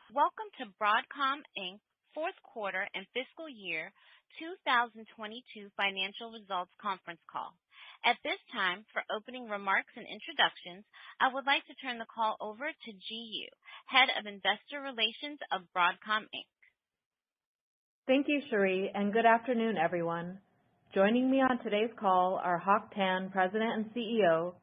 Welcome to Broadcom Inc. Fourth Quarter and Fiscal Year 2022 Financial Results Conference Call. At this time, for opening remarks and introductions, I would like to turn the call over to Ji Yoo, Head of Investor Relations of Broadcom Inc. Thank you, Cherie, and good afternoon, everyone. Joining me on today's call are Hock Tan, President and CEO,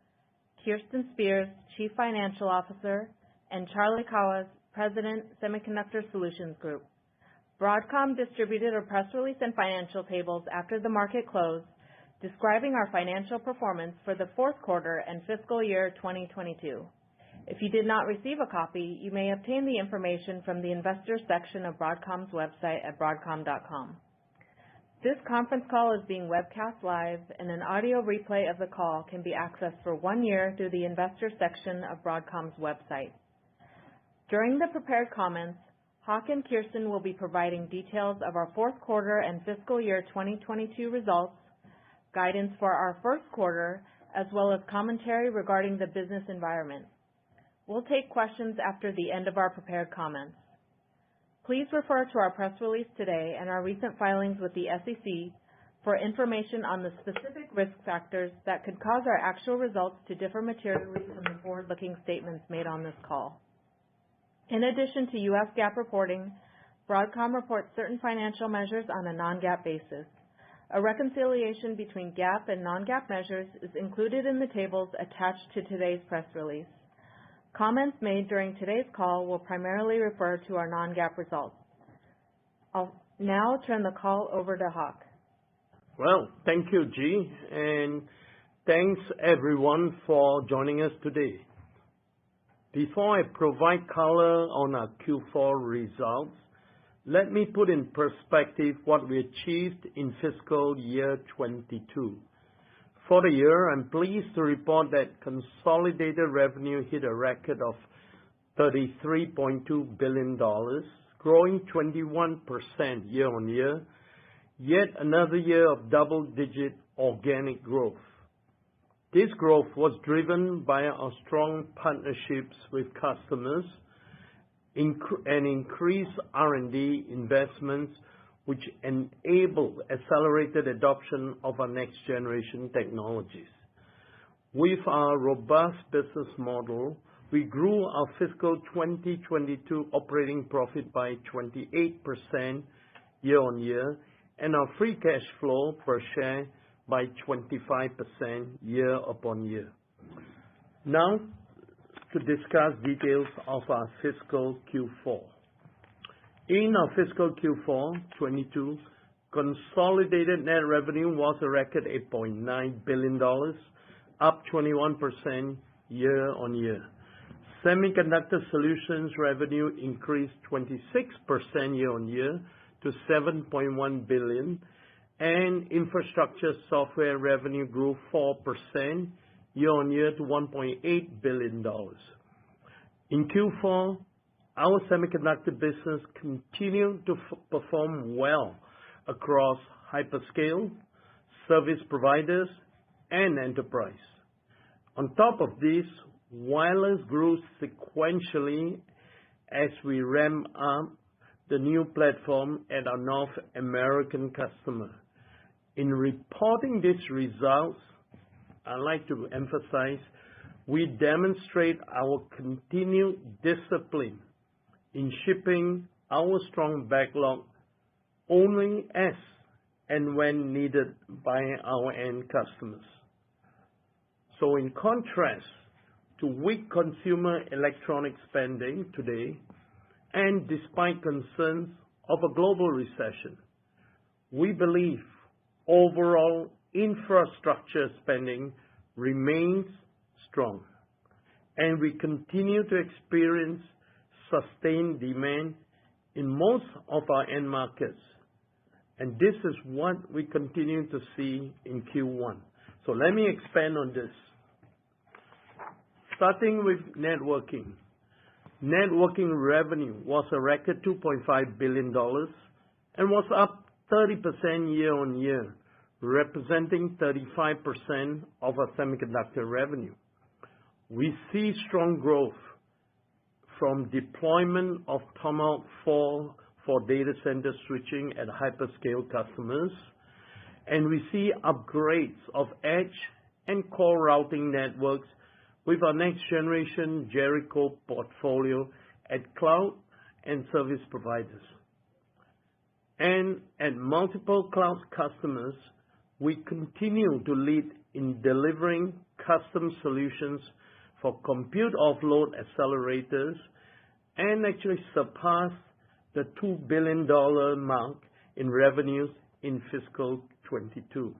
Kirsten Spears, Chief Financial Officer, and Charlie Kawwas, President, Semiconductor Solutions Group. Broadcom distributed a press release and financial tables after the market closed, describing our financial performance for the fourth quarter and fiscal year 2022. If you did not receive a copy, you may obtain the information from the Investors section of Broadcom's website at broadcom.com. This conference call is being webcast live, and an audio replay of the call can be accessed for 1 year through the Investors section of Broadcom's website. During the prepared comments, Hock and Kirsten will be providing details of our fourth quarter and fiscal year 2022 results, guidance for our first quarter, as well as commentary regarding the business environment. We'll take questions after the end of our prepared comments. Please refer to our press release today and our recent filings with the SEC for information on the specific risk factors that could cause our actual results to differ materially from the forward-looking statements made on this call. In addition to U.S. GAAP reporting, Broadcom reports certain financial measures on a non-GAAP basis. A reconciliation between GAAP and non-GAAP measures is included in the tables attached to today's press release. Comments made during today's call will primarily refer to our non-GAAP results. I'll now turn the call over to Hock. Well, thank you, G, and thanks everyone for joining us today. Before I provide color on our Q4 results, let me put in perspective what we achieved in fiscal year 22. For the year, I'm pleased to report that consolidated revenue hit a record of $33.2 billion, growing 21% year-on-year, yet another year of double-digit organic growth. This growth was driven by our strong partnerships with customers and increased R&D investments, which enable accelerated adoption of our next-generation technologies. With our robust business model, we grew our fiscal 2022 operating profit by 28% year-on-year, and our free cash flow per share by 25% year-upon-year. Now, to discuss details of our fiscal Q4. In our fiscal Q4 22, consolidated net revenue was a record $8.9 billion, up 21% year-on-year. Semiconductor Solutions revenue increased 26% year-on-year to $7.1 billion, and Infrastructure Software revenue grew 4% year-on-year to $1.8 billion. In Q4, our semiconductor business continued to perform well across hyperscale, service providers, and enterprise. On top of this, wireless grew sequentially as we ramp up the new platform at our North American customer. In reporting these results, I'd like to emphasize we demonstrate our continued discipline in shipping our strong backlog only as and when needed by our end customers. So in contrast to weak consumer electronic spending today, and despite concerns of a global recession, we believe overall infrastructure spending remains strong, and we continue to experience sustained demand in most of our end markets. And this is what we continue to see in Q1. So let me expand on this. Starting with networking. Networking revenue was a record $2.5 billion and was up 30% year-on-year, representing 35% of our semiconductor revenue. We see strong growth from deployment of Tomahawk 4 for data center switching at hyperscale customers, and we see upgrades of edge and core routing networks with our next generation Jericho portfolio at cloud and service providers. And at multiple cloud customers, we continue to lead in delivering custom solutions for compute offload accelerators and actually surpass the $2 billion mark in revenues in fiscal 22.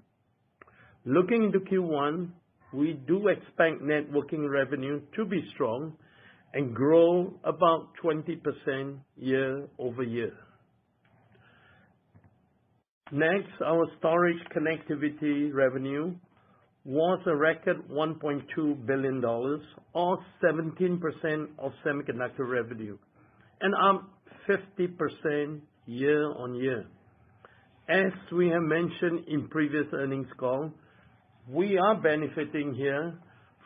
Looking into Q1, we do expect networking revenue to be strong and grow about 20% year over year. Next, our storage connectivity revenue was a record $1.2 billion, or 17% of semiconductor revenue, and up 50% year on year. As we have mentioned in previous earnings call, we are benefiting here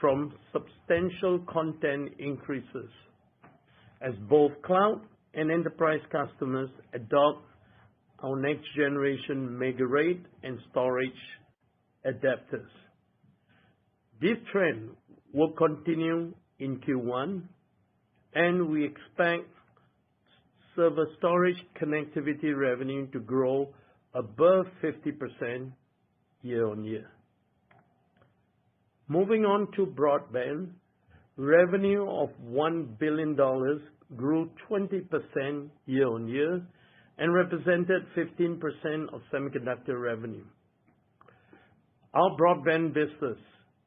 from substantial content increases as both cloud and enterprise customers adopt our next generation mega rate and storage adapters. This trend will continue in Q1, and we expect server storage connectivity revenue to grow above 50% year on year. Moving on to broadband, revenue of $1 billion grew 20% year on year and represented 15% of semiconductor revenue. Our broadband business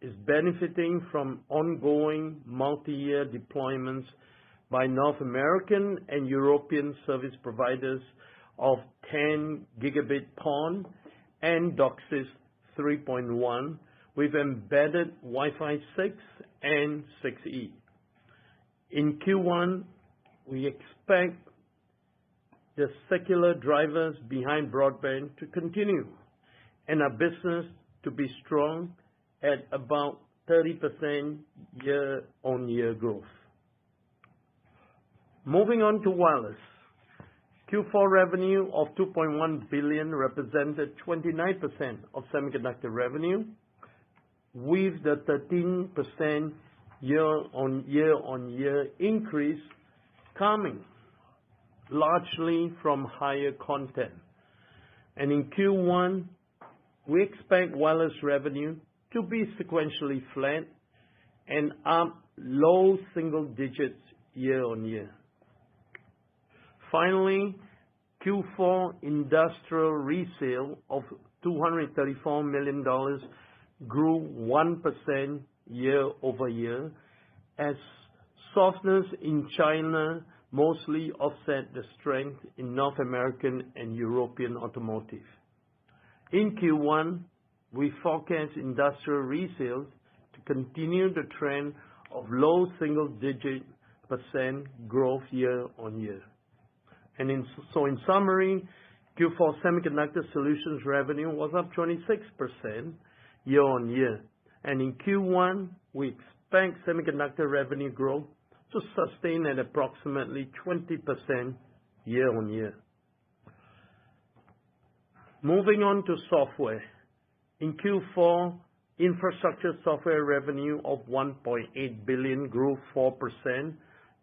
is benefiting from ongoing multi-year deployments by North American and European service providers of 10 gigabit PON and DOCSIS 3.1 with embedded Wi-Fi 6 and 6E. In Q1, we expect the secular drivers behind broadband to continue and our business to be strong at about 30% year-on-year growth. Moving on to wireless. Q4 revenue of $2.1 billion represented 29% of semiconductor revenue, with the 13% year-on-year increase coming largely from higher content. And in Q1, we expect wireless revenue to be sequentially flat and up low single digits year on year. Finally, Q4 industrial resale of $234 million grew 1% year over year as softness in China mostly offset the strength in North American and European automotive. In Q1, we forecast industrial resales to continue the trend of low single-digit % growth year on year. And in summary, Q4 semiconductor solutions revenue was up 26% year on year. And in Q1, we expect semiconductor revenue growth to sustain at approximately 20% year on year. Moving on to software. In Q4, infrastructure software revenue of $1.8 billion grew 4%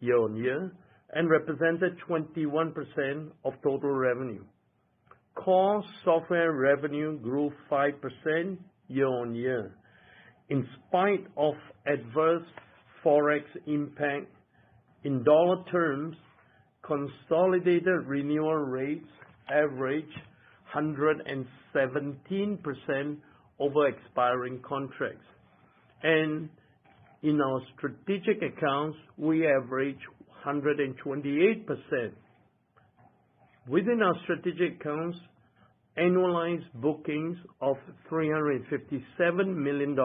year on year and represented 21% of total revenue. Core software revenue grew 5% year on year. In spite of adverse Forex impact, in dollar terms, consolidated renewal rates average 117% over expiring contracts. And in our strategic accounts, we average 128%. Within our strategic accounts, annualized bookings of $357 million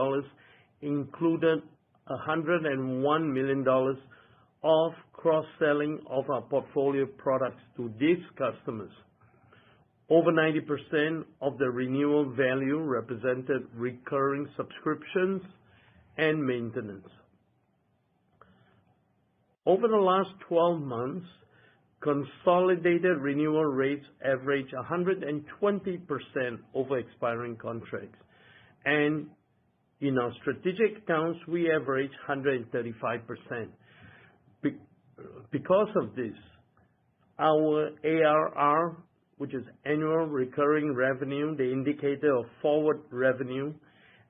included $101 million of cross-selling of our portfolio products to these customers. Over 90% of the renewal value represented recurring subscriptions and maintenance. Over the last 12 months, consolidated renewal rates average 120% over expiring contracts, and in our strategic accounts, we average 135%. Because of this, our ARR, which is annual recurring revenue, the indicator of forward revenue,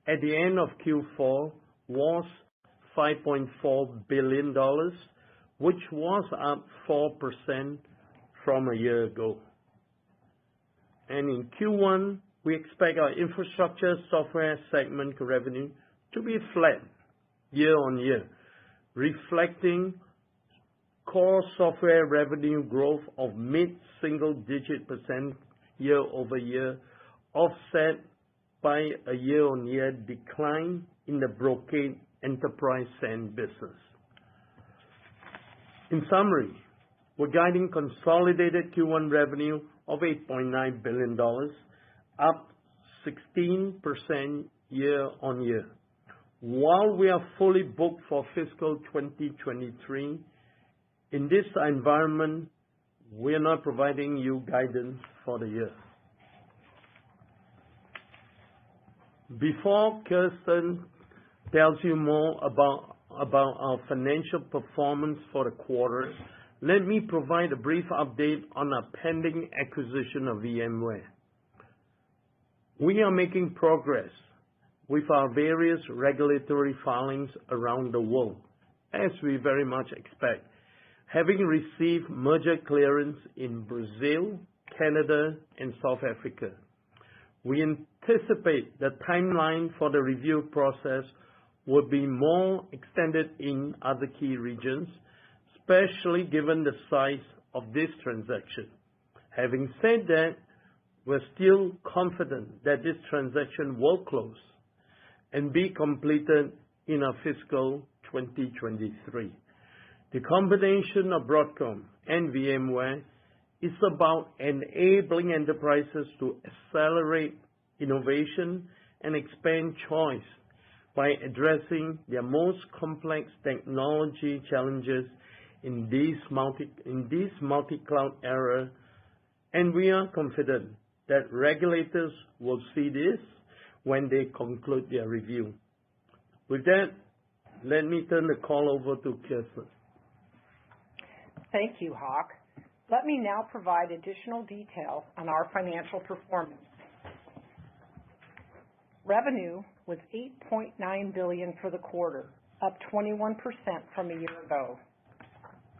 at the end of Q4 was $5.4 billion, which was up 4% from a year ago. And in Q1, we expect our infrastructure software segment revenue to be flat year on year, reflecting core software revenue growth of mid-single-digit % year over year, offset by a year-on-year decline in the Brocade enterprise SAN business. In summary, we're guiding consolidated Q1 revenue of $8.9 billion, up 16% year on year. While we are fully booked for fiscal 2023, in this environment, we are not providing you guidance for the year. Before Kirsten tells you more about our financial performance for the quarter, let me provide a brief update on our pending acquisition of VMware. We are making progress with our various regulatory filings around the world, as we very much expect, having received merger clearance in Brazil, Canada, and South Africa. We anticipate the timeline for the review process will be more extended in other key regions, especially given the size of this transaction. Having said that, we're still confident that this transaction will close and be completed in our fiscal 2023. The combination of Broadcom and VMware is about enabling enterprises to accelerate innovation and expand choice by addressing their most complex technology challenges in this multi-cloud era, and we are confident that regulators will see this when they conclude their review. With that, let me turn the call over to Kirsten. Thank you, Hock. Let me now provide additional detail on our financial performance. Revenue was $8.9 billion for the quarter, up 21% from a year ago.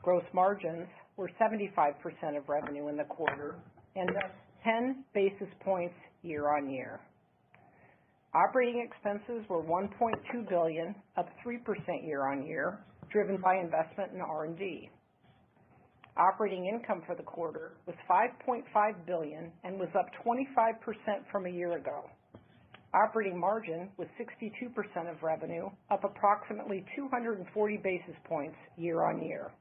Gross margins were 75% of revenue in the quarter and up 10 basis points year on year. Operating expenses were $1.2 billion, up 3% year on year, driven by investment in R&D. Operating income for the quarter was $5.5 billion and was up 25% from a year ago. Operating margin was 62% of revenue, up approximately 240 basis points year on year.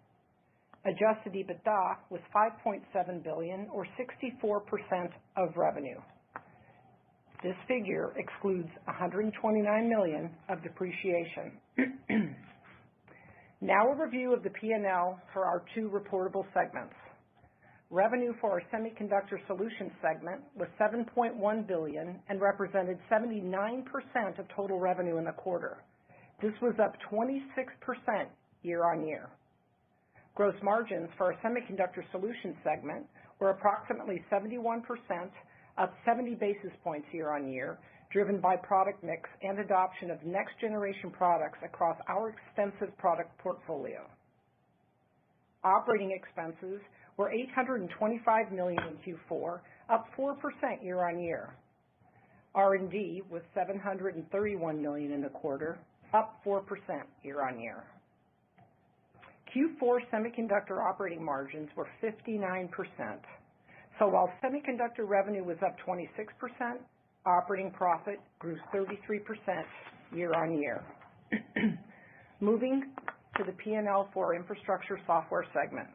Adjusted EBITDA was $5.7 billion, or 64% of revenue. This figure excludes $129 million of depreciation. Now a review of the P&L for our two reportable segments. Revenue for our Semiconductor Solutions segment was $7.1 billion and represented 79% of total revenue in the quarter. This was up 26% year on year. Gross margins for our Semiconductor Solutions segment were approximately 71%, up 70 basis points year on year, driven by product mix and adoption of next-generation products across our extensive product portfolio. Operating expenses were $825 million in Q4, up 4% year on year. R&D was $731 million in the quarter, up 4% year on year. Q4 semiconductor operating margins were 59%. So while semiconductor revenue was up 26%, operating profit grew 33% year on year. Moving to the P&L for our Infrastructure Software segment.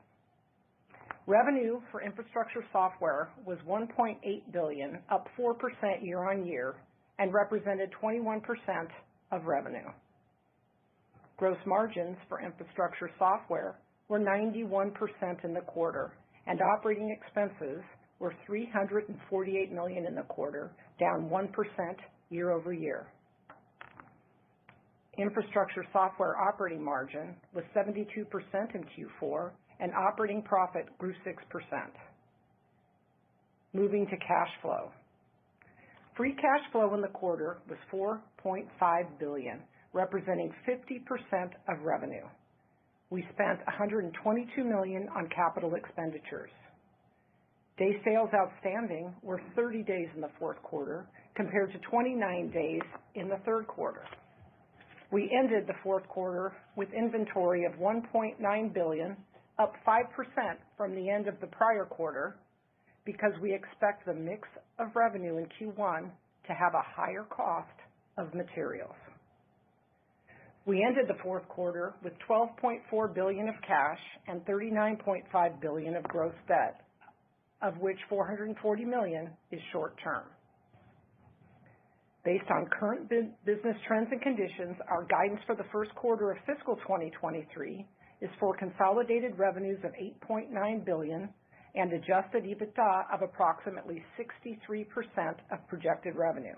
Revenue for infrastructure software was $1.8 billion, up 4% year on year, and represented 21% of revenue. Gross margins for infrastructure software were 91% in the quarter, and operating expenses were $348 million in the quarter, down 1% year over year. Infrastructure software operating margin was 72% in Q4, and operating profit grew 6%. Moving to cash flow. Free cash flow in the quarter was $4.5 billion, representing 50% of revenue. We spent $122 million on capital expenditures. Day sales outstanding were 30 days in the fourth quarter compared to 29 days in the third quarter. We ended the fourth quarter with inventory of $1.9 billion, up 5% from the end of the prior quarter, because we expect the mix of revenue in Q1 to have a higher cost of materials. We ended the fourth quarter with $12.4 billion of cash and $39.5 billion of gross debt, of which $440 million is short-term. Based on current business trends and conditions, our guidance for the first quarter of fiscal 2023 is for consolidated revenues of $8.9 billion and adjusted EBITDA of approximately 63% of projected revenue.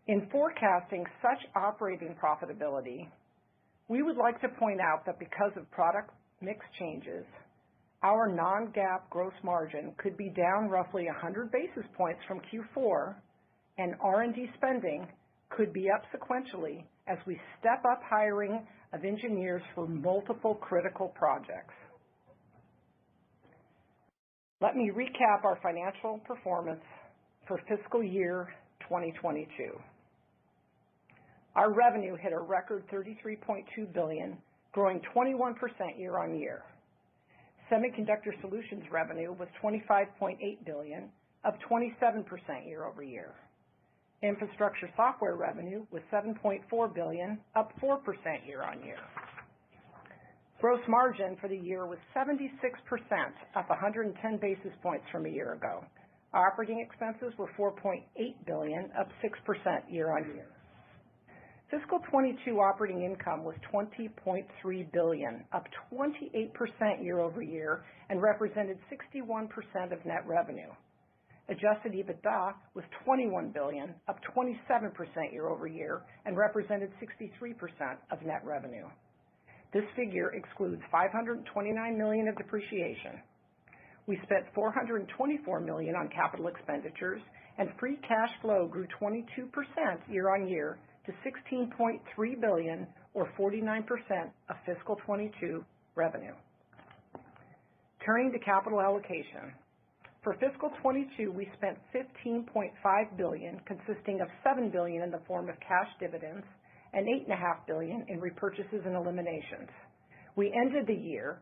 In forecasting such operating profitability, we would like to point out that because of product mix changes, our non-GAAP gross margin could be down roughly 100 basis points from Q4, and R&D spending could be up sequentially as we step up hiring of engineers for multiple critical projects. Let me recap our financial performance for fiscal year 2022. Our revenue hit a record $33.2 billion, growing 21% year on year. Semiconductor Solutions revenue was $25.8 billion, up 27% year over year. Infrastructure software revenue was $7.4 billion, up 4% year on year. Gross margin for the year was 76%, up 110 basis points from a year ago. Operating expenses were $4.8 billion, up 6% year on year. Fiscal 22 operating income was $20.3 billion, up 28% year over year, and represented 61% of net revenue. Adjusted EBITDA was $21 billion, up 27% year over year, and represented 63% of net revenue. This figure excludes $529 million of depreciation. We spent $424 million on capital expenditures, and free cash flow grew 22% year on year to $16.3 billion, or 49% of fiscal 22 revenue. Turning to capital allocation. For fiscal 22, we spent $15.5 billion, consisting of $7 billion in the form of cash dividends and $8.5 billion in repurchases and eliminations. We ended the year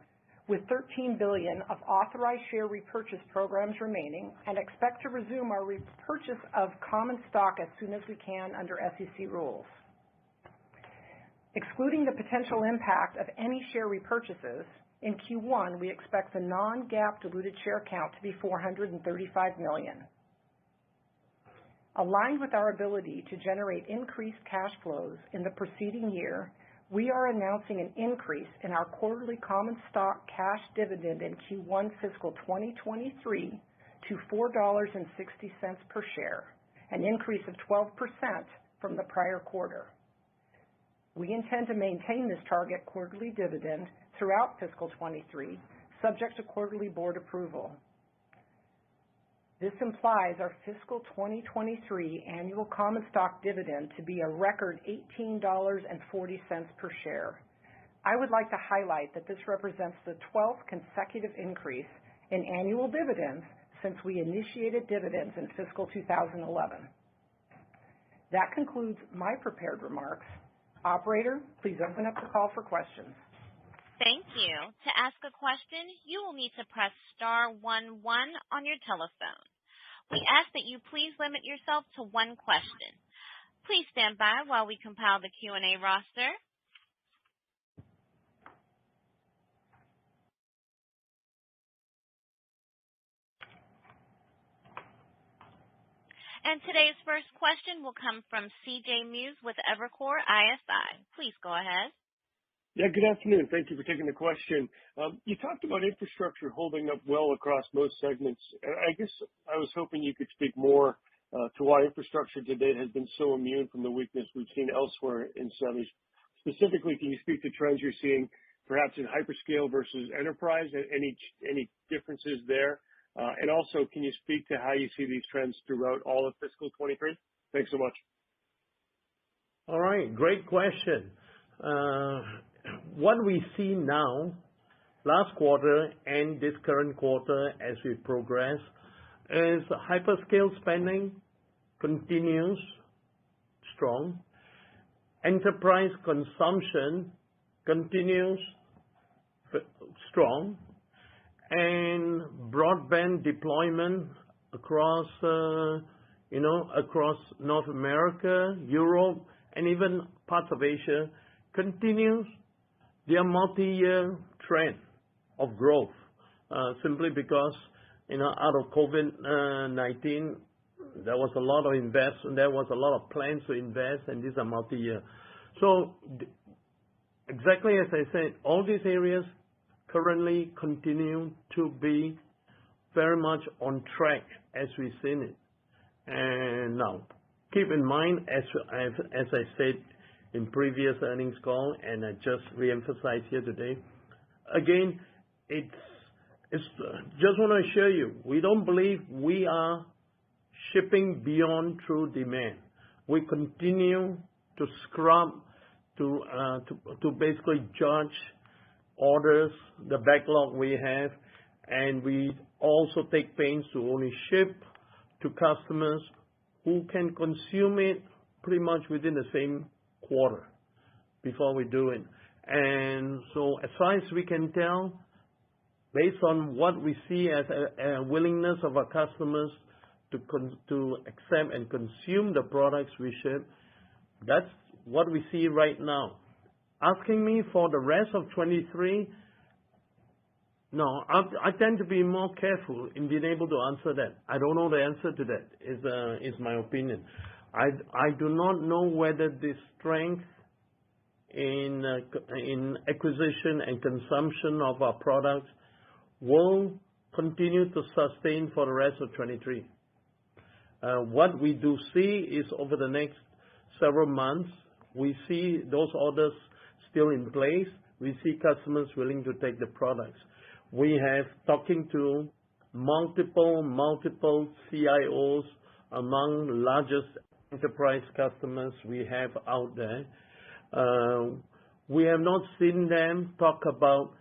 with $13 billion of authorized share repurchase programs remaining and expect to resume our repurchase of common stock as soon as we can under SEC rules. Excluding the potential impact of any share repurchases, in Q1 we expect the non-GAAP diluted share count to be 435 million. Aligned with our ability to generate increased cash flows in the preceding year, we are announcing an increase in our quarterly common stock cash dividend in Q1 fiscal 2023 to $4.60 per share, an increase of 12% from the prior quarter. We intend to maintain this target quarterly dividend throughout fiscal 23, subject to quarterly board approval. This implies our fiscal 2023 annual common stock dividend to be a record $18.40 per share. I would like to highlight that this represents the 12th consecutive increase in annual dividends since we initiated dividends in fiscal 2011. That concludes my prepared remarks. Operator, please open up the call for questions. Thank you. To ask a question, you will need to press star 11 on your telephone. We ask that you please limit yourself to one question. Please stand by while we compile the Q&A roster. And today's first question will come from C.J. Muse with Evercore ISI. Please go ahead. Yeah, good afternoon. Thank you for taking the question. You talked about infrastructure holding up well across most segments. I guess I was hoping you could speak more to why infrastructure to date has been so immune from the weakness we've seen elsewhere in semis. Specifically, can you speak to trends you're seeing perhaps in hyperscale versus enterprise, and any differences there? And also, can you speak to how you see these trends throughout all of fiscal 23? Thanks so much. All right, great question. What we see now, last quarter and this current quarter as we progress, is hyperscale spending continues strong. Enterprise consumption continues strong. And broadband deployment across, across North America, Europe, and even parts of Asia continues their multi-year trend of growth, simply because, out of COVID-19, there was a lot of investment, there was a lot of plans to invest, and these are multi-year. So exactly as I said, all these areas currently continue to be very much on track as we've seen it. And now, keep in mind, as I said in previous earnings call, and I just re-emphasize here today, again, it's just want to assure you, we don't believe we are shipping beyond true demand. We continue to scrub, to basically judge orders, the backlog we have, and we also take pains to only ship to customers who can consume it pretty much within the same quarter before we do it. And so as far as we can tell, based on what we see as a willingness of our customers to accept and consume the products we ship, that's what we see right now. Asking me for the rest of 23, no, I tend to be more careful in being able to answer that. I don't know the answer to that, is my opinion. I do not know whether this strength in acquisition and consumption of our products will continue to sustain for the rest of 23. What we do see is over the next several months, we see those orders still in place. We see customers willing to take the products. We have talking to multiple CIOs among largest enterprise customers we have out there. We have not seen them talk about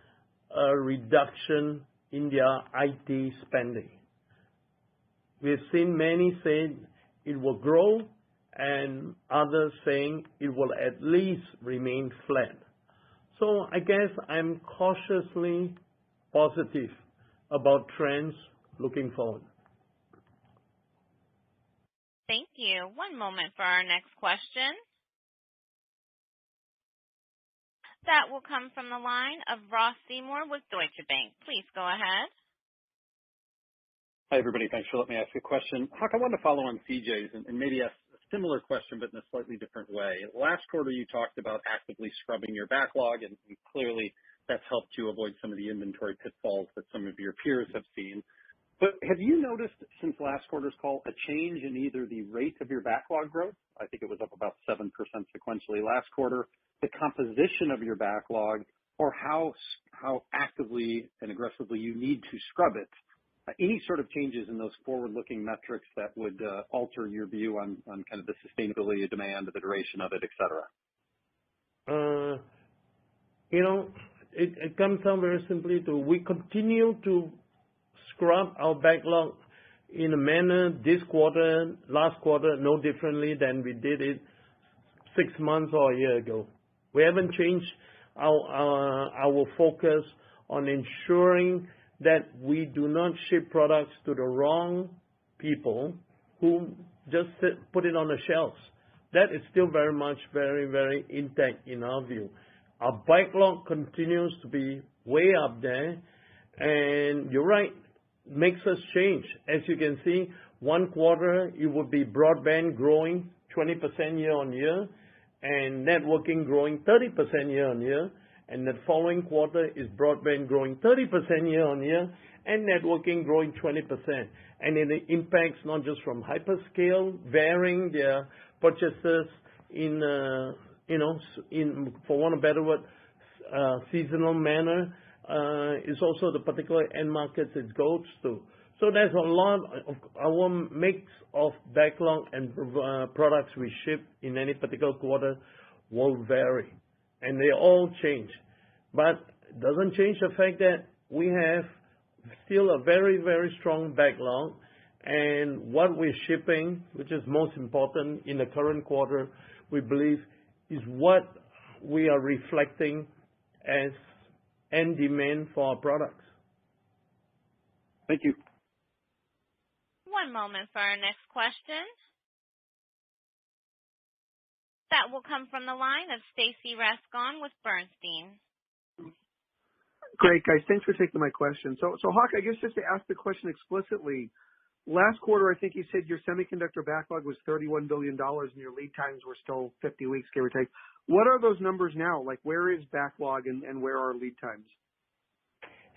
a reduction in their IT spending. We have seen many say it will grow, and others saying it will at least remain flat. So I guess I'm cautiously positive about trends looking forward. Thank you. One moment for our next question. That will come from the line of Ross Seymore with Deutsche Bank. Please go ahead. Hi, everybody. Thanks for letting me ask a question. Huck, I wanted to follow on CJ's and maybe ask a similar question, but in a slightly different way. Last quarter, you talked about actively scrubbing your backlog, and clearly that's helped you avoid some of the inventory pitfalls that some of your peers have seen. But have you noticed since last quarter's call a change in either the rate of your backlog growth? I think it was up about 7% sequentially last quarter, the composition of your backlog, or how actively and aggressively you need to scrub it? Any sort of changes in those forward-looking metrics that would alter your view on kind of the sustainability of demand, the duration of it, et cetera? It comes down very simply to we continue to scrub our backlog in a manner this quarter, last quarter, no differently than we did it 6 months or a year ago. We haven't changed our focus on ensuring that we do not ship products to the wrong people who just put it on the shelves. That is still very much very, very intact in our view. Our backlog continues to be way up there, and you're right, makes us change. As you can see, one quarter it would be broadband growing 20% year on year, and networking growing 30% year on year, and the following quarter is broadband growing 30% year-on-year, and networking growing 20%. And it impacts not just from hyperscale, varying their purchases in, for want of a better word, seasonal manner, is also the particular end markets it goes to. So there's a lot of our mix of backlog and products we ship in any particular quarter will vary, and they all change. But it doesn't change the fact that we have still a very, very strong backlog, and what we're shipping, which is most important in the current quarter, we believe is what we are reflecting as end demand for our products. Thank you. One moment for our next question. That will come from the line of Stacy Rasgon with Bernstein. Great, guys. Thanks for taking my question. So Hock, I guess just to ask the question explicitly, last quarter, I think you said your semiconductor backlog was $31 billion and your lead times were still 50 weeks, give or take. What are those numbers now? Like, where is backlog and where are lead times?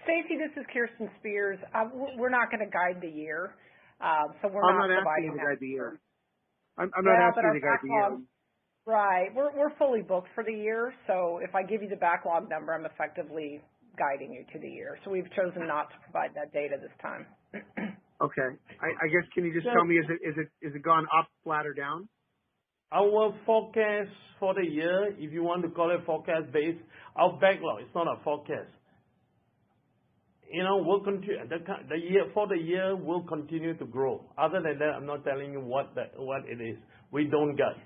Stacy, this is Kirsten Spears. We're not going to guide the year, so we're not providing that. I'm not asking you to guide the year. I'm not asking you to guide the year. Right. We're fully booked for the year, so if I give you the backlog number, I'm effectively guiding you to the year. So we've chosen not to provide that data this time. Okay. I guess, can you just tell me, is it gone up, flat, or down? Our forecast for the year, if you want to call it forecast based, our backlog, it's not a forecast. We'll continue, for the year will continue to grow. Other than that, I'm not telling you what it is. We don't guide.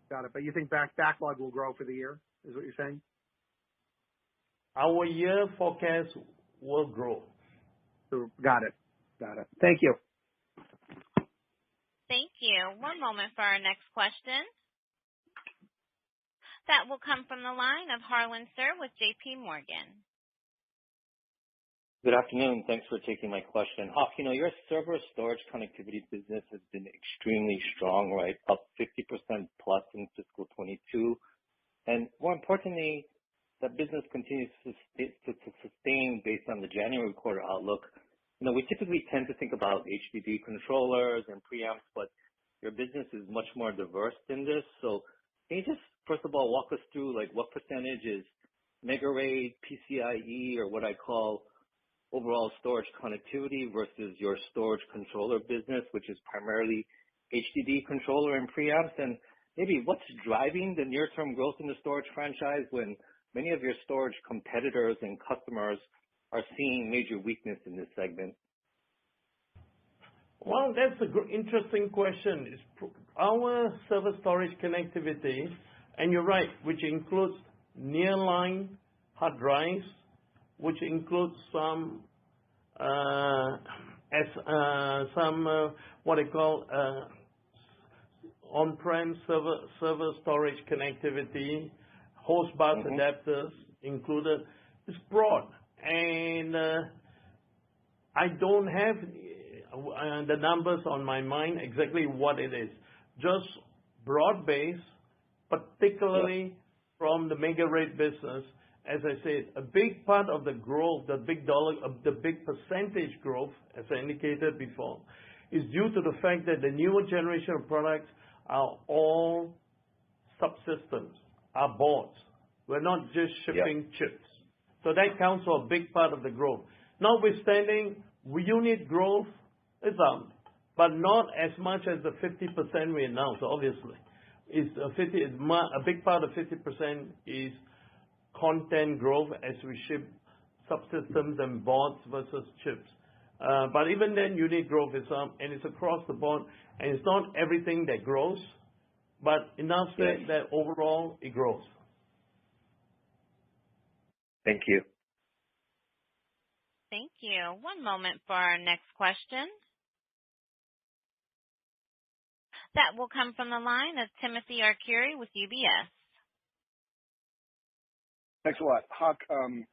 Got it. But you think backlog will grow for the year, is what you're saying? Our year forecast will grow. Got it. Thank you. Thank you. One moment for our next question. That will come from the line of Harlan Sur with J.P. Morgan. Good afternoon. Thanks for taking my question. Hock, your server storage connectivity business has been extremely strong, right? Up 50% plus in fiscal 22. And more importantly, that business continues to sustain based on the January quarter outlook. We typically tend to think about HDD controllers and preamps, but your business is much more diverse than this. So can you just, first of all, walk us through, like, what percentage is Mega RAID, PCIe, or what I call overall storage connectivity versus your storage controller business, which is primarily HDD controller and preamps? And maybe what's driving the near-term growth in the storage franchise when many of your storage competitors and customers are seeing major weakness in this segment? Well, that's an interesting question. Our server storage connectivity, and you're right, which includes nearline hard drives, which includes some what I call on-prem server storage connectivity, host bus adapters included. It's broad, and I don't have the numbers on my mind exactly what it is. Just broad-based, particularly from the Mega RAID business. As I said, a big part of the growth, the big percentage growth, as I indicated before, is due to the fact that the newer generation of products are all subsystems, are boards. We're not just shipping chips. So that counts for a big part of the growth. Notwithstanding, unit growth is up, but not as much as the 50% we announced, obviously. A big part of 50% is content growth as we ship subsystems and boards versus chips. But even then, unit growth is up, and it's across the board, and it's not everything that grows, but enough that overall it grows. Thank you. Thank you. One moment for our next question. That will come from the line of Timothy Arcuri with UBS. Thanks a lot. Hock,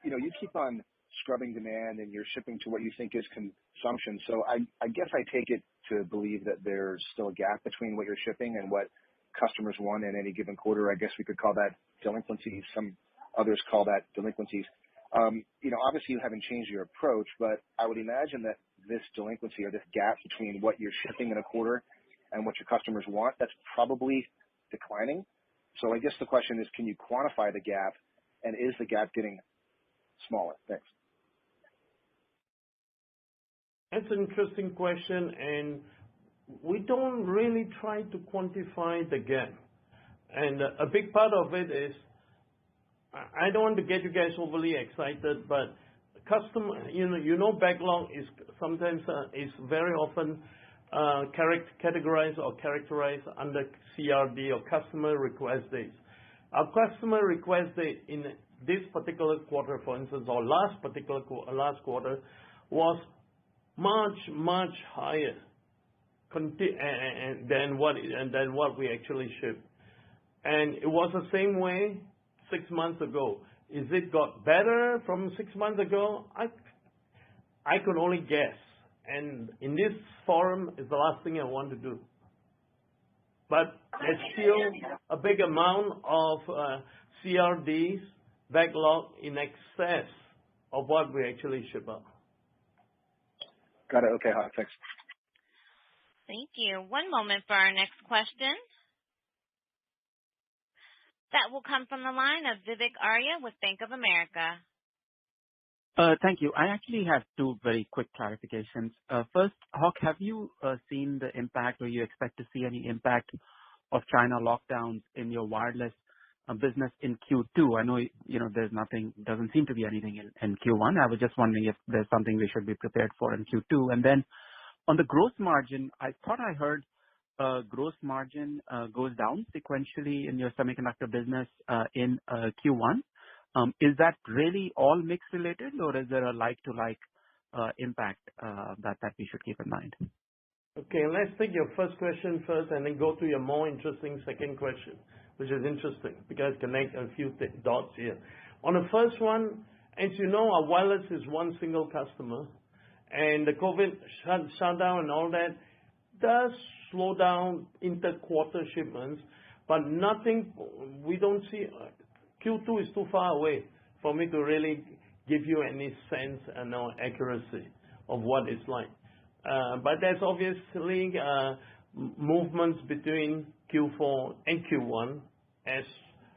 you keep on scrubbing demand and you're shipping to what you think is consumption. So I guess I take it to believe that there's still a gap between what you're shipping and what customers want in any given quarter. I guess we could call that delinquency. Some others call that delinquencies. Obviously you haven't changed your approach, but I would imagine that this delinquency or this gap between what you're shipping in a quarter and what your customers want, that's probably declining. So I guess the question is, can you quantify the gap, and is the gap getting smaller? Thanks. That's an interesting question, and we don't really try to quantify the gap. And a big part of it is, I don't want to get you guys overly excited, but backlog is sometimes is very often categorized or characterized under CRD or customer request dates. Our customer request date in this particular quarter, for instance, or last quarter, was much higher than what we actually shipped, and it was the same way 6 months ago. Is it got better from 6 months ago? I could only guess, and in this forum is the last thing I want to do. But there's still a big amount of CRDs backlog in excess of what we actually ship out. Got it. Okay, Hock, thanks. Thank you. One moment for our next question. That will come from the line of Vivek Arya with Bank of America. Thank you. I actually have two very quick clarifications. First, Hock, have you seen the impact, or you expect to see any impact of China lockdowns in your wireless business in Q2? I know there's nothing, doesn't seem to be anything in Q1. I was just wondering if there's something we should be prepared for in Q2. And then on the gross margin, I thought I heard gross margin goes down sequentially in your semiconductor business in Q1. Is that really all mix related, or is there a like-to-like impact that we should keep in mind? Okay, let's take your first question first and then go to your more interesting second question, which is interesting because connect a few dots here. On the first one, as you know, our wireless is one single customer, and the COVID shutdown and all that does slow down inter-quarter shipments, but nothing, we don't see, Q2 is too far away for me to really give you any sense and no accuracy of what it's like. But there's obviously movements between Q4 and Q1 as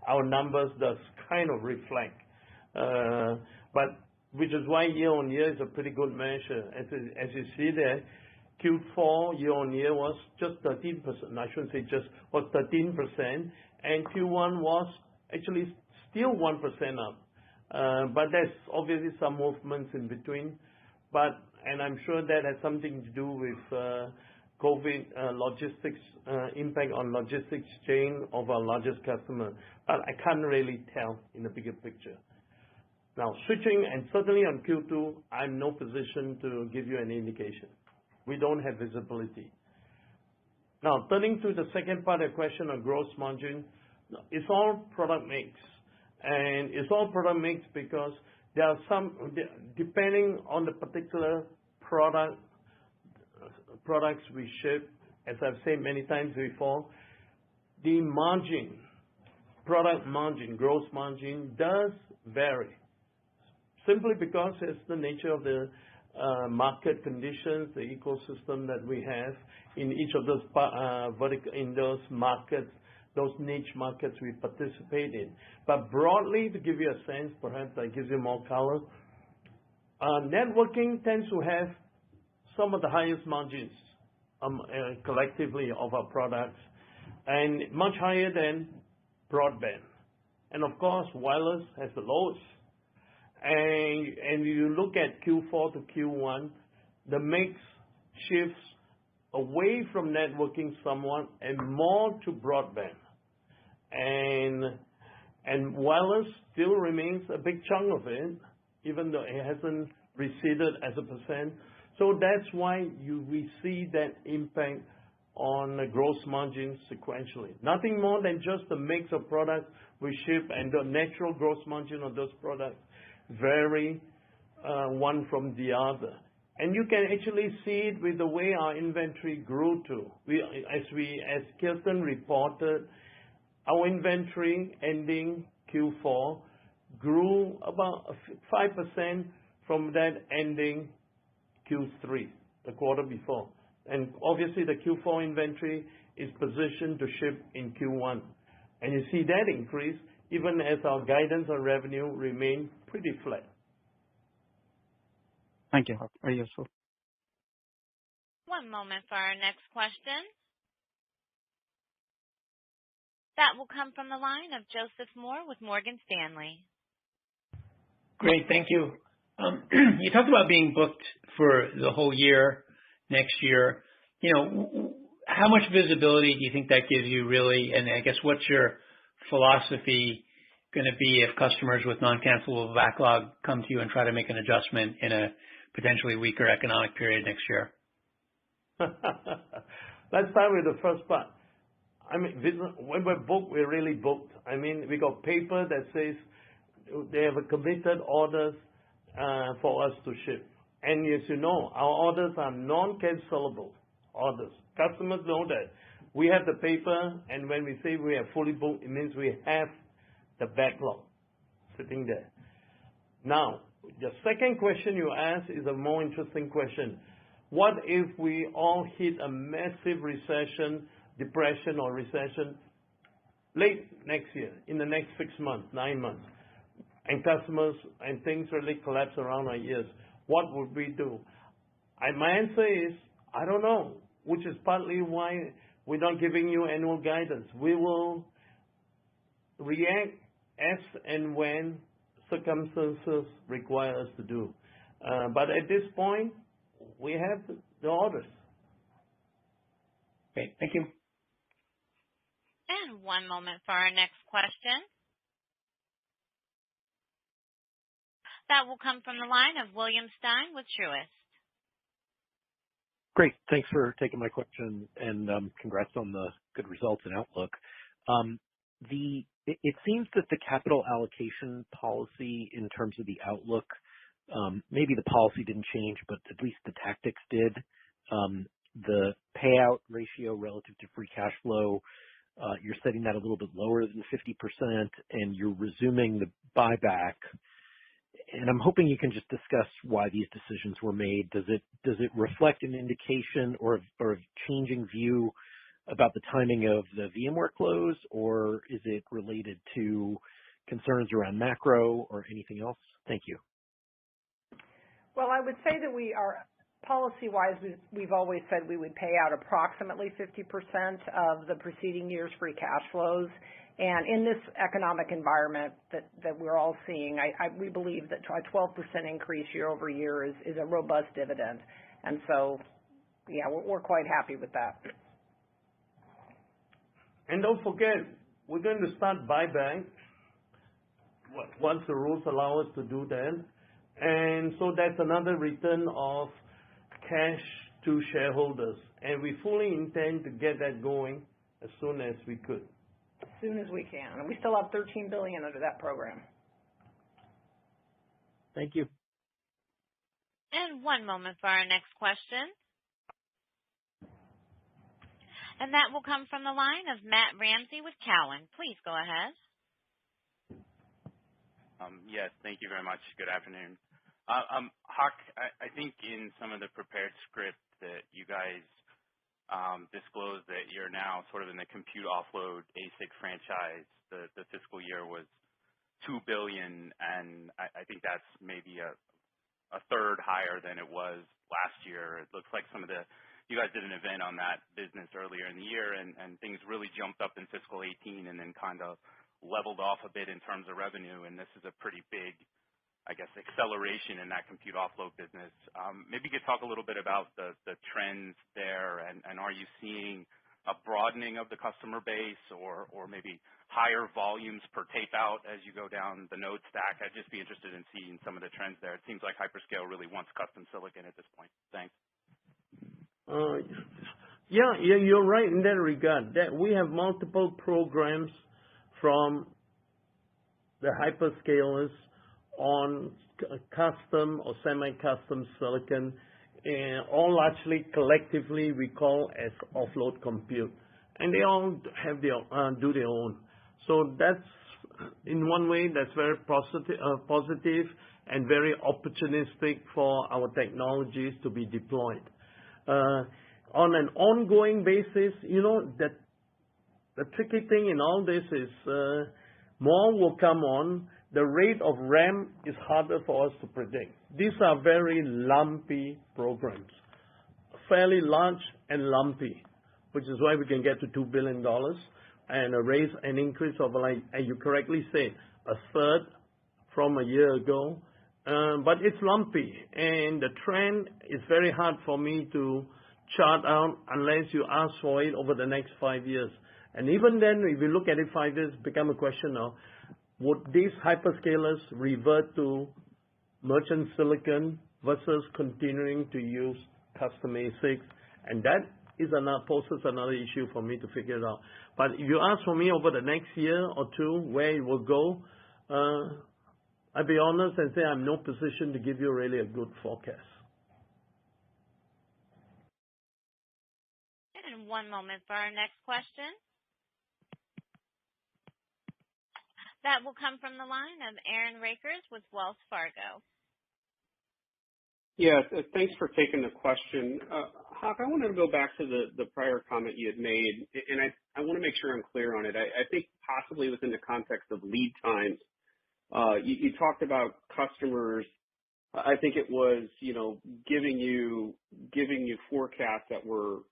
our numbers does kind of reflect. But which is why year-on-year is a pretty good measure. As you see there, Q4 year-on-year was just 13%. I shouldn't say just, was 13%, and Q1 was actually still 1% up. But there's obviously some movements in between. And I'm sure that has something to do with COVID logistics, impact on logistics chain of our largest customer. But I can't really tell in the bigger picture. Now, switching, and certainly on Q2, I'm no position to give you any indication. We don't have visibility. Now, turning to the second part of the question on gross margin, it's all product mix. And it's all product mix because there are some, depending on the particular products we ship, as I've said many times before, the margin, product margin, gross margin does vary. Simply because it's the nature of the market conditions, the ecosystem that we have in each of those in those markets, those niche markets we participate in. But broadly, to give you a sense, perhaps that gives you more color, networking tends to have some of the highest margins collectively of our products, and much higher than broadband. And of course, wireless has the lowest. And you look at Q4 to Q1, the mix shifts away from networking somewhat and more to broadband. And wireless still remains a big chunk of it, even though it hasn't receded as a percent. So that's why we see that impact on the gross margin sequentially. Nothing more than just the mix of products we ship, and the natural gross margin of those products vary one from the other. And you can actually see it with the way our inventory grew too. As Kirsten reported, our inventory ending Q4 grew about 5% from that ending Q3, the quarter before. And obviously the Q4 inventory is positioned to ship in Q1. And you see that increase even as our guidance on revenue remain pretty flat. Thank you, Hock. Very useful. One moment for our next question. That will come from the line of Joseph Moore with Morgan Stanley. Great, thank you. You talked about being booked for the whole year, next year. How much visibility do you think that gives you really? And I guess what's your philosophy going to be if customers with non-cancelable backlog come to you and try to make an adjustment in a potentially weaker economic period next year? Let's start with the first part. I mean, when we're booked, we're really booked. I mean, we got paper that says they have a committed orders for us to ship. And as you know, our orders are non-cancelable orders. Customers know that. We have the paper, and when we say we are fully booked, it means we have the backlog sitting there. Now, the second question you asked is a more interesting question. What if we all hit a massive recession, depression or recession late next year, in the next 6 months, 9 months, and customers and things really collapse around our ears? What would we do? My answer is, I don't know, which is partly why we're not giving you annual guidance. We will react as and when circumstances require us to do. But at this point, we have the orders. Okay, thank you. And one moment for our next question. That will come from the line of William Stein with Truist. Great. Thanks for taking my question, and congrats on the good results and outlook. It seems that the capital allocation policy in terms of the outlook, maybe the policy didn't change, but at least the tactics did. The payout ratio relative to free cash flow, you're setting that a little bit lower than 50%, and you're resuming the buyback. And I'm hoping you can just discuss why these decisions were made. Does it reflect an indication or a changing view about the timing of the VMware close, or is it related to concerns around macro or anything else? Thank you. Well, I would say that we are policy-wise, we've always said we would pay out approximately 50% of the preceding year's free cash flows. And in this economic environment that we're all seeing, we believe that a 12% increase year over year is a robust dividend. And so, yeah, we're quite happy with that. And don't forget, we're going to start buyback once the rules allow us to do that. And so that's another return of cash to shareholders. And we fully intend to get that going as soon as we could. As soon as we can. And we still have $13 billion under that program. Thank you. And one moment for our next question. And that will come from the line of Matt Ramsey with Cowen. Please go ahead. Yes, thank you very much. Good afternoon. Hock, I think in some of the prepared script that you guys disclosed that you're now sort of in the compute offload ASIC franchise. The fiscal year was $2 billion, and I think that's maybe a third higher than it was last year. It looks like you guys did an event on that business earlier in the year, and things really jumped up in fiscal 18 and then kind of leveled off a bit in terms of revenue, and this is a pretty big, I guess, acceleration in that compute offload business. Maybe you could talk a little bit about the trends there, and are you seeing a broadening of the customer base or maybe higher volumes per tape out as you go down the node stack? I'd just be interested in seeing some of the trends there. It seems like hyperscale really wants custom silicon at this point. Thanks. Yeah, you're right in that regard. That we have multiple programs from the hyperscalers on custom or semi-custom silicon, and all largely collectively we call as offload compute, and they all have their do their own. So that's in one way, that's very positive and very opportunistic for our technologies to be deployed. On an ongoing basis, that the tricky thing in all this is more will come on. The rate of ramp is harder for us to predict. These are very lumpy programs, fairly large and lumpy, which is why we can get to $2 billion and an increase of, like you correctly say, a third from a year ago. But it's lumpy, and the trend is very hard for me to chart out unless you ask for it over the next 5 years. And even then, if you look at it 5 years, it becomes a question of, would these hyperscalers revert to merchant silicon versus continuing to use custom ASICs? And that poses another issue for me to figure it out. But if you ask for me over the next year or two where it will go, I'll be honest and say I'm in no position to give you really a good forecast. And one moment for our next question. That will come from the line of Aaron Rakers with Wells Fargo. Yeah, thanks for taking the question. Hock, I wanted to go back to the prior comment you had made, and I want to make sure I'm clear on it. I think possibly within the context of lead times, you talked about customers. I think it was, giving you forecasts that were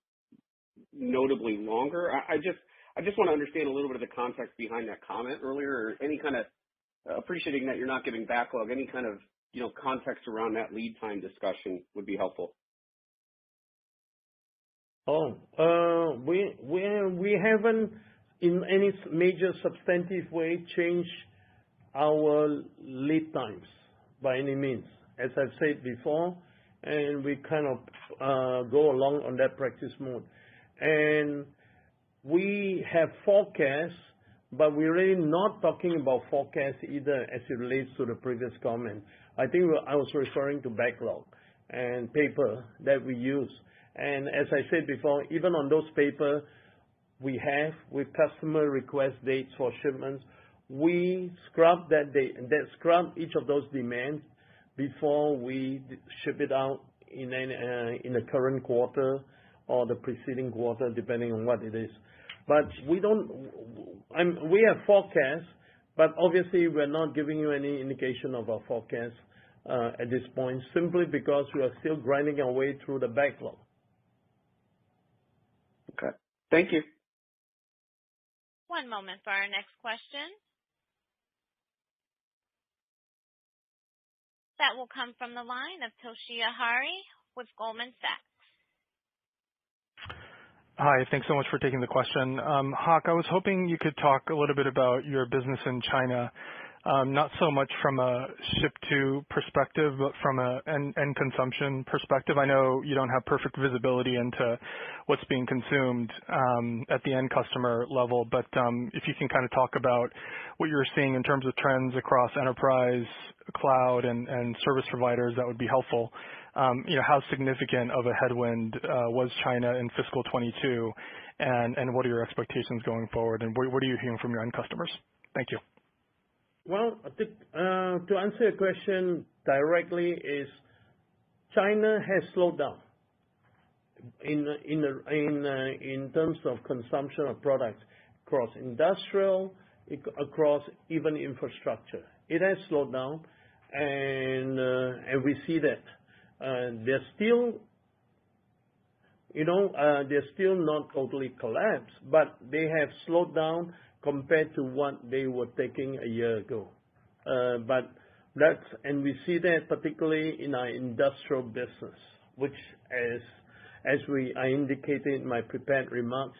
notably longer. I just want to understand a little bit of the context behind that comment earlier, or any kind of appreciating that you're not giving backlog, any kind of context around that lead time discussion would be helpful. We haven't in any major substantive way changed our lead times by any means, as I've said before, and we kind of go along on that practice mode. And we have forecasts, but we're really not talking about forecasts either as it relates to the previous comment. I think I was referring to backlog and paper that we use. And as I said before, even on those paper we have with customer request dates for shipments, we scrub scrub each of those demands before we ship it out in the current quarter or the preceding quarter, depending on what it is. But we have forecasts, but obviously we're not giving you any indication of our forecast at this point, simply because we are still grinding our way through the backlog. Okay. Thank you. One moment for our next question. That will come from the line of Toshiya Hari with Goldman Sachs. Hi, thanks so much for taking the question. Hock, I was hoping you could talk a little bit about your business in China, not so much from a ship-to perspective, but from an end consumption perspective. I know you don't have perfect visibility into what's being consumed at the end customer level, but if you can kind of talk about what you're seeing in terms of trends across enterprise, cloud, and service providers, that would be helpful. How significant of a headwind was China in fiscal 22, and what are your expectations going forward, and what are you hearing from your end customers? Thank you. Well, I think, to answer your question directly, is China has slowed down in terms of consumption of products across industrial, across even infrastructure. It has slowed down, and we see that. They're still not totally collapsed, but they have slowed down compared to what they were taking a year ago. And we see that particularly in our industrial business, which I indicated in my prepared remarks,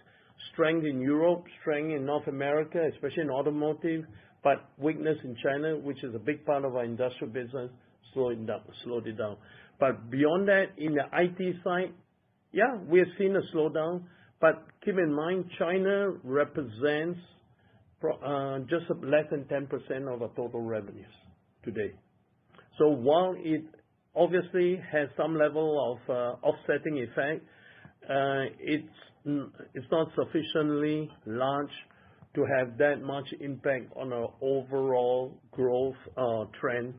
strength in Europe, strength in North America, especially in automotive, but weakness in China, which is a big part of our industrial business, slowed it down. But beyond that, in the IT side, yeah, we have seen a slowdown, but keep in mind, China represents just less than 10% of our total revenues today. So while it obviously has some level of offsetting effect, it's not sufficiently large to have that much impact on our overall growth trend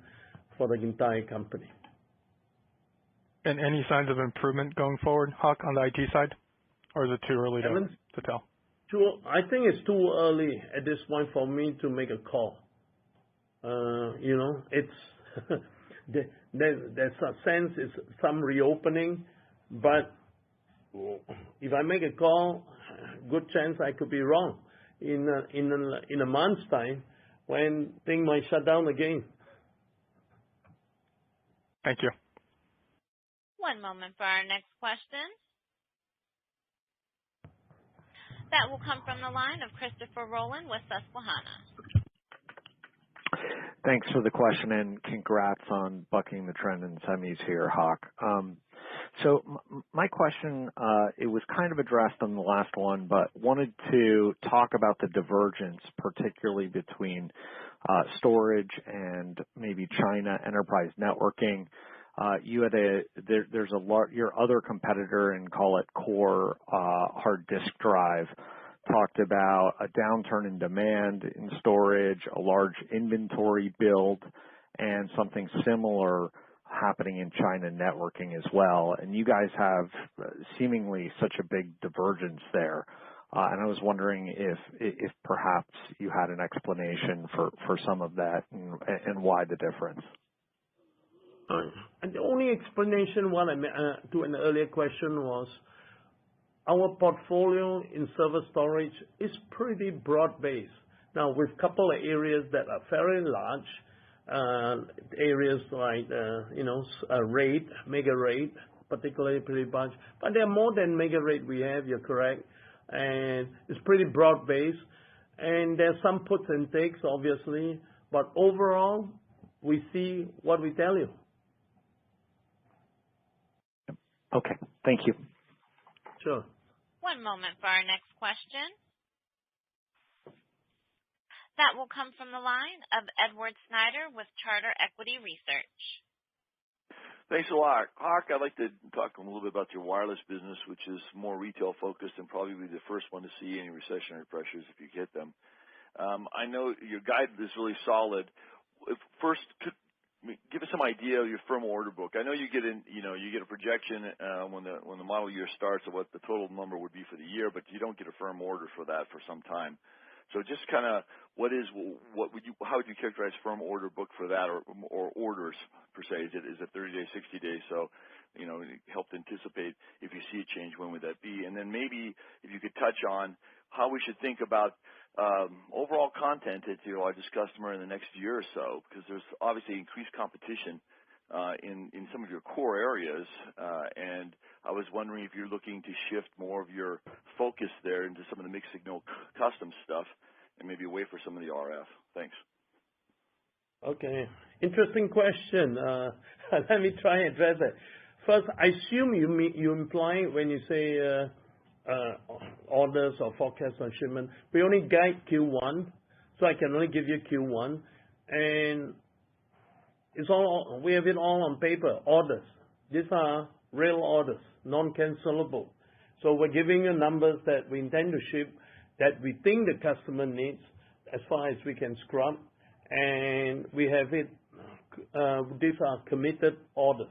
for the entire company. And any signs of improvement going forward, Hock, on the IT side? Or is it too early to tell? I think it's too early at this point for me to make a call. It's there's a sense it's some reopening, but if I make a call, good chance I could be wrong in a month's time when things might shut down again. Thank you. One moment for our next question. That will come from the line of Christopher Rowland with Susquehanna. Thanks for the question and congrats on bucking the trend in semis here, Hock. So my question, it was kind of addressed on the last one, but wanted to talk about the divergence, particularly between storage and maybe China enterprise networking. Your other competitor, and call it core hard disk drive, talked about a downturn in demand in storage, a large inventory build, and something similar happening in China networking as well. And you guys have seemingly such a big divergence there. And I was wondering if perhaps you had an explanation for some of that and why the difference. And the only explanation to an earlier question was our portfolio in server storage is pretty broad-based. Now, with a couple of areas that are very large, areas like, RAID, mega RAID, particularly pretty much. But there are more than mega RAID we have, you're correct. And it's pretty broad-based. And there's some puts and takes, obviously. But overall, we see what we tell you. Okay. Thank you. Sure. One moment for our next question. That will come from the line of Edward Snyder with Charter Equity Research. Thanks a lot. Hock, I'd like to talk a little bit about your wireless business, which is more retail focused and probably the first one to see any recessionary pressures if you get them. I know your guide is really solid. First, give us some idea of your firm order book. I know you get a projection when the model year starts of what the total number would be for the year, but you don't get a firm order for that for some time. So just kind of how would you characterize firm order book for that or orders per se? Is it 30 days, 60 days? So, help to anticipate if you see a change, when would that be? And then maybe if you could touch on how we should think about overall content at your largest customer in the next year or so, because there's obviously increased competition in some of your core areas, and I was wondering if you're looking to shift more of your focus there into some of the mixed signal custom stuff and maybe away for some of the RF. Thanks. Okay. Interesting question. Let me try and address it. First, I assume you imply when you say orders or forecast on shipment, we only guide Q1, so I can only give you Q1, and we have it all on paper, orders. These are real orders, non-cancelable. So we're giving you numbers that we intend to ship, that we think the customer needs as far as we can scrub, and we have it, these are committed orders.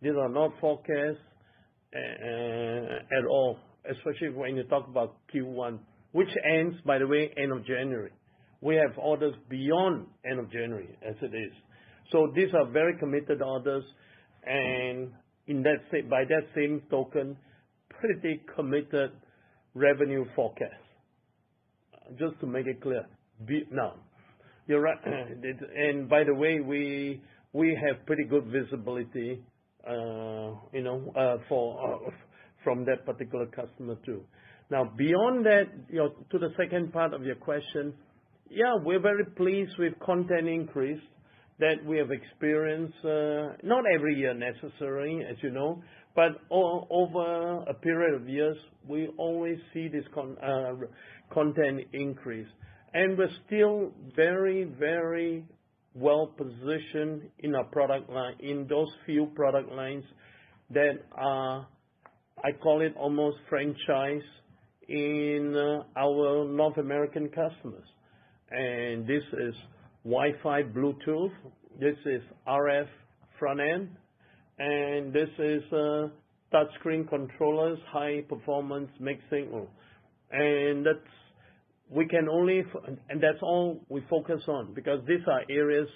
These are not forecasts at all, especially when you talk about Q1, which ends, by the way, end of January. We have orders beyond end of January, as it is. So these are very committed orders, and by that same token, pretty committed revenue forecast. Just to make it clear. Now, you're right. And by the way, we have pretty good visibility, from that particular customer too. Now, beyond that, to the second part of your question, yeah, we're very pleased with content increase that we have experienced, not every year necessarily, as you know, but over a period of years, we always see this content increase. And we're still very, very well positioned in our product line, in those few product lines that are, I call it almost franchise in our North American customers. And this is Wi-Fi, Bluetooth, this is RF front end, and this is touchscreen controllers, high performance mixed signal. And that's all we focus on, because these are areas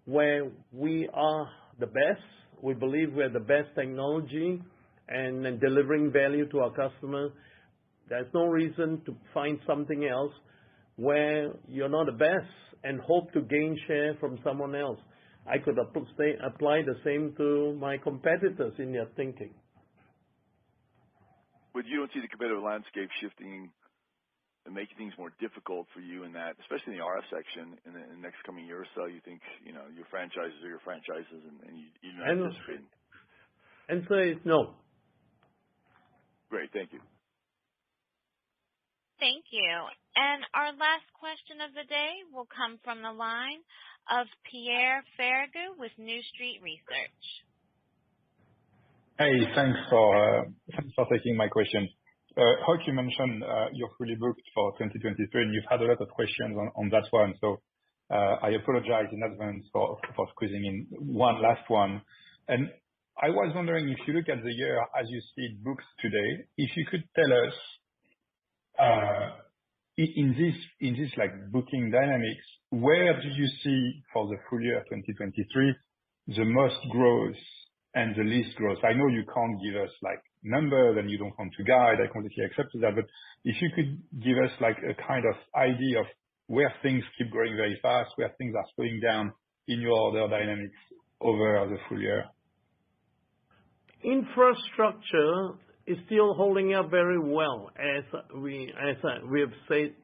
where we are the best. We believe we're the best technology and delivering value to our customers. There's no reason to find something else where you're not the best and hope to gain share from someone else. I could apply the same to my competitors in their thinking. But you don't see the competitive landscape shifting and making things more difficult for you in that, especially in the RF section in the next coming year or so? You think, your franchises are your franchises and you're not anticipating? Answer is no. Great, thank you. Thank you. And our last question of the day will come from the line of Pierre Ferragu with New Street Research. Hey, thanks for taking my question. Hock, you mentioned you're fully booked for 2023, and you've had a lot of questions on that one. So I apologize in advance for squeezing in one last one. And I was wondering, if you look at the year as you see it booked today, if you could tell us in this like booking dynamics, where do you see for the full year 2023 the most growth and the least growth? I know you can't give us like numbers and you don't want to guide. I completely accept that. But if you could give us like a kind of idea of where things keep growing very fast, where things are slowing down in your order dynamics over the full year. Infrastructure is still holding up very well, as we have said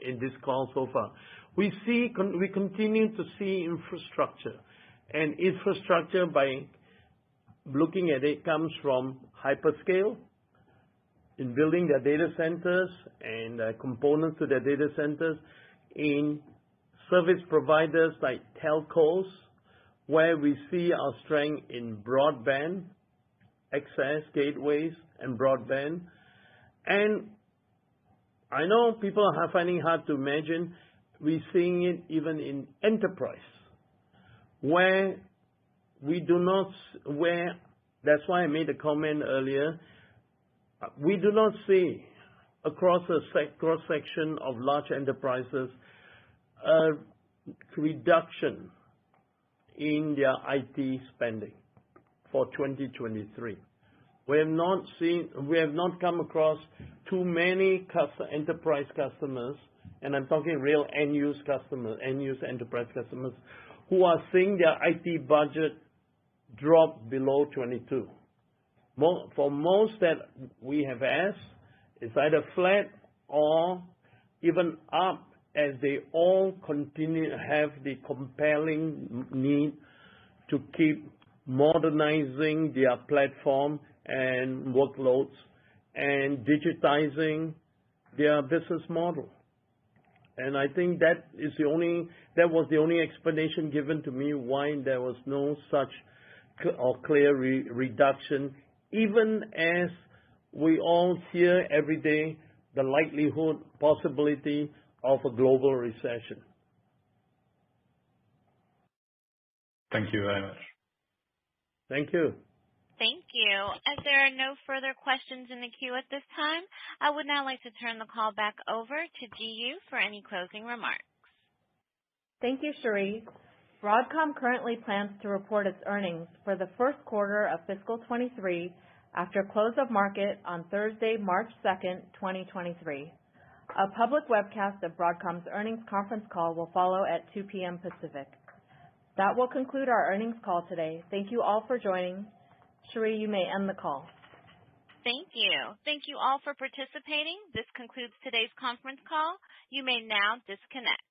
in this call so far. We continue to see infrastructure, and infrastructure, by looking at it, comes from hyperscale in building their data centers and components to their data centers, in service providers like telcos, where we see our strength in broadband access, gateways, and broadband. And I know people are finding it hard to imagine, we're seeing it even in enterprise, where that's why I made a comment earlier, we do not see across a cross-section of large enterprises a reduction in their IT spending for 2023. We have not come across too many enterprise customers, and I'm talking real end-use enterprise customers, who are seeing their IT budget drop below 22. For most that we have asked, it's either flat or even up, as they all continue to have the compelling need to keep modernizing their platform and workloads and digitizing their business model. And I think that was the only explanation given to me why there was no such clear reduction, even as we all hear every day the likelihood, possibility of a global recession. Thank you very much. Thank you. Thank you. As there are no further questions in the queue at this time, I would now like to turn the call back over to Ji Yoo for any closing remarks. Thank you, Cherie. Broadcom currently plans to report its earnings for the first quarter of fiscal 23 after close of market on Thursday, March 2nd, 2023. A public webcast of Broadcom's earnings conference call will follow at 2 p.m. Pacific. That will conclude our earnings call today. Thank you all for joining. Cherie, you may end the call. Thank you. Thank you all for participating. This concludes today's conference call. You may now disconnect.